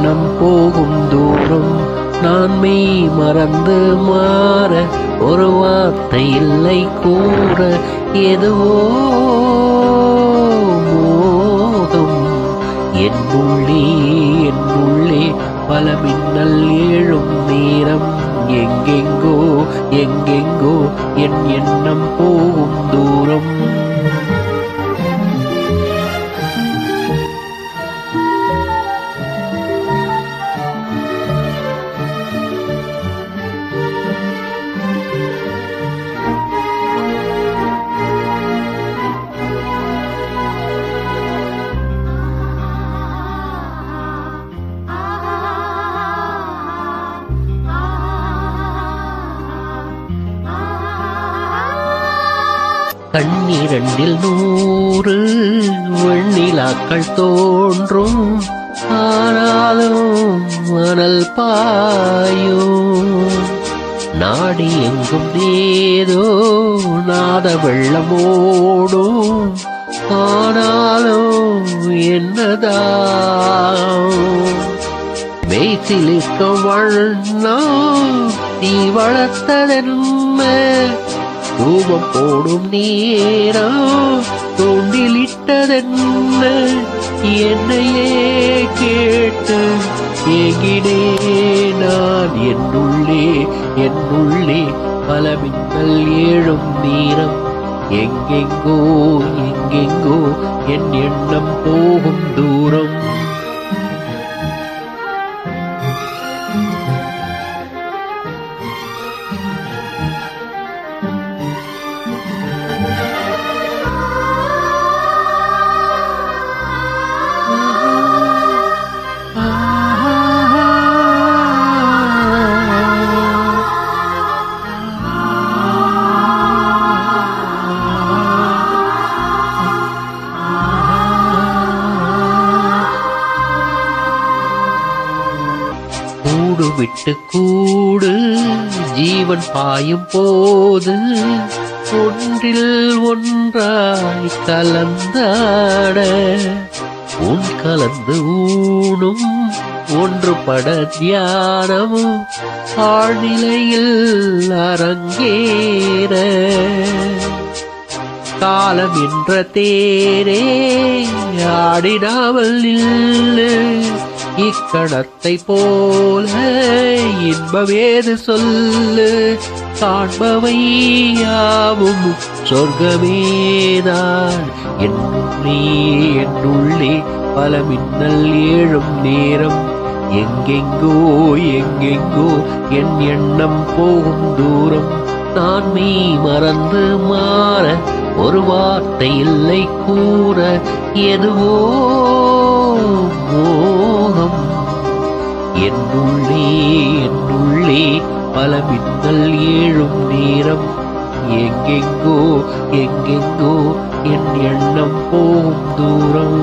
எண்ணம் போகும் தூரம் நான் மெய் மறந்து மாற ஒரு வார்த்தை இல்லை கூற எதுவோ மோகம் என் உள்ளே பல மின்னல் ஏழும் நேரம் எங்கெங்கோ என் எண்ணம் போகும் தூரம் கண்ணிரண்டில் 100 வெண்ணிலாக்கள் தோன்றும் ஆனாலும் மணல் பாயும் நாடி எங்கும் ஏதோ நாத வெள்ளமோடும் ஆனாலும் என்னதான் மெய்சிலிருக்க வண்ணம் நீ வளர்த்ததென்ன தூபம் போடும் நேரம் தூண்டிலிட்டதென்ன என்னையே கேட்டு ஏங்கினே நான் என்னுள்ளே பல மின்னல் ஏழும் நேரம் எங்கெங்கோ என் எண்ணம் போகும் தூரம் கூடு விட்டு கூடு ஜீவன் பாயும் போது ஒன்றில் ஒன்றாய் கலந்தாட உன் கலந்து ஊனும் ஒன்றுபட தியானமும் ஆழ்நிலையில் அரங்கேற காலம் என்ற தேரே ஆடினாமல் நில்லு இக்கணத்தை போல இன்பமேது சொல்லு காண்பவை யாவும் சொர்க்கமேதான் என்னுள்ளே பல மின்னல் ஏழும் நேரம் எங்கெங்கோ என் எண்ணம் போகும் தூரம் நான் மெய் மறந்து மாற ஒரு வார்த்தை இல்லை கூற எதுவோ மோகம் என்னுள்ளே பல மின்னல் ஏழும் நேரம் எங்கெங்கோ என் எண்ணம் போகும் தூரம்